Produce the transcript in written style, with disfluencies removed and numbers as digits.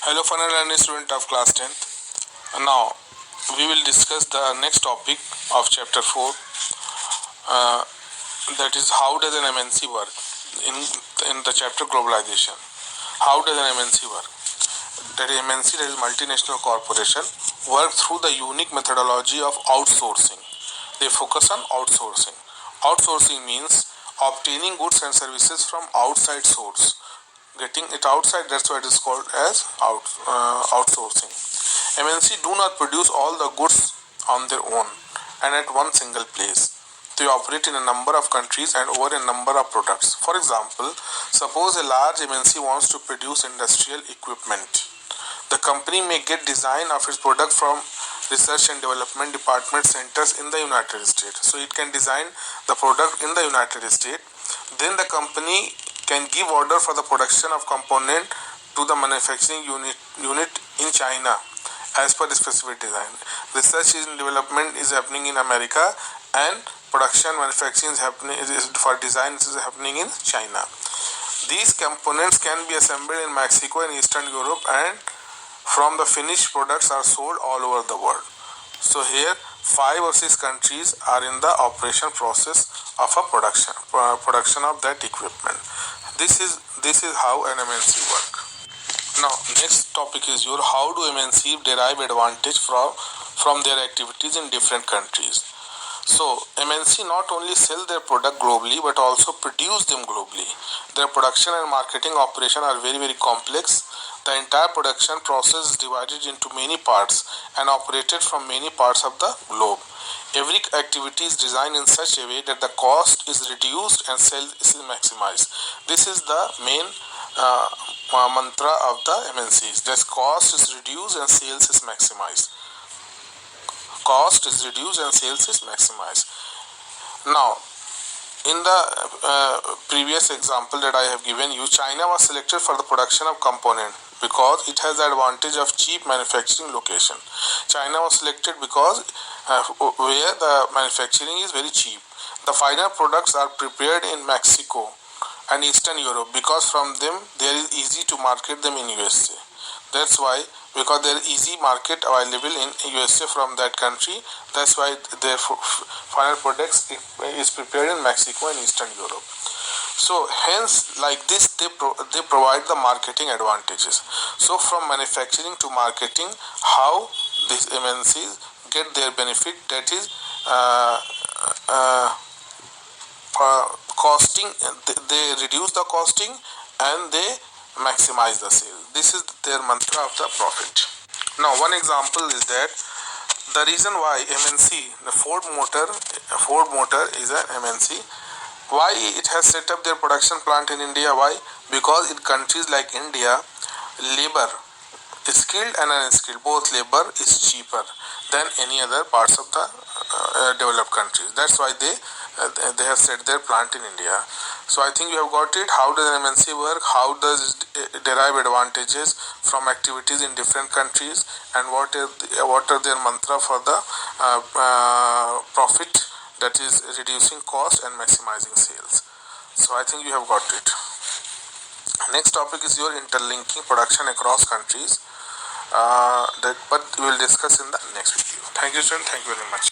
Hello, final learning student of class 10th. Now, we will discuss the next topic of chapter 4, that is how does an MNC work in the chapter globalization. How does an MNC work? That is MNC, that is multinational corporation, work through the unique methodology of outsourcing. They focus on outsourcing. Outsourcing means obtaining goods and services from outside source. Getting it outside, that's why it is called as outsourcing. MNC do not produce all the goods on their own and at one single place. They operate in a number of countries and over a number of products. For example, suppose a large MNC wants to produce industrial equipment. The company may get design of its product from research and development department centers in the United States. So it can design the product in the United States. Then the company can give order for the production of component to the manufacturing unit in China as per the specific design. Research and development is happening in America and production manufacturing is happening for design is happening in China. These components can be assembled in Mexico and Eastern Europe, and from the finished products are sold all over the world. So here 5 or 6 countries are in the operation process of a production of that equipment. This is how an MNC work. Now next topic is how do MNC derive advantage from their activities in different countries. So MNC not only sell their product globally but also produce them globally. Their production and marketing operation are very complex. The entire production process is divided into many parts and operated from many parts of the globe. Every activity is designed in such a way that the cost is reduced and sales is maximized. This is the main mantra of the MNCs. That cost is reduced and sales is maximized. Cost is reduced and sales is maximized. Now, in the previous example that I have given you, China was selected for the production of component because it has the advantage of cheap manufacturing location. China was selected because where the manufacturing is very cheap. The final products are prepared in Mexico and Eastern Europe because from them there is easy to market them in USA. That's why, because there is easy market available in USA from that country, that's why their final products is prepared in Mexico and Eastern Europe. So hence, like this, they provide the marketing advantages. So from manufacturing to marketing, how these MNCs get their benefit, that is costing. They reduce the costing and they maximize the sale. This is their mantra of the profit. Now one example is that the reason why MNC, the Ford Motor is an MNC. Why it has set up their production plant in India? Why? Because in countries like India, labor, skilled and unskilled, both labor is cheaper than any other parts of the developed countries. That's why they have set their plant in India. So I think you have got it. How does an MNC work? How does it derive advantages from activities in different countries? And what are their mantra for the profit? That is reducing cost and maximizing sales. So I think you have got it. Next topic is your interlinking production across countries. But we will discuss in the next video. Thank you, student. Thank you very much.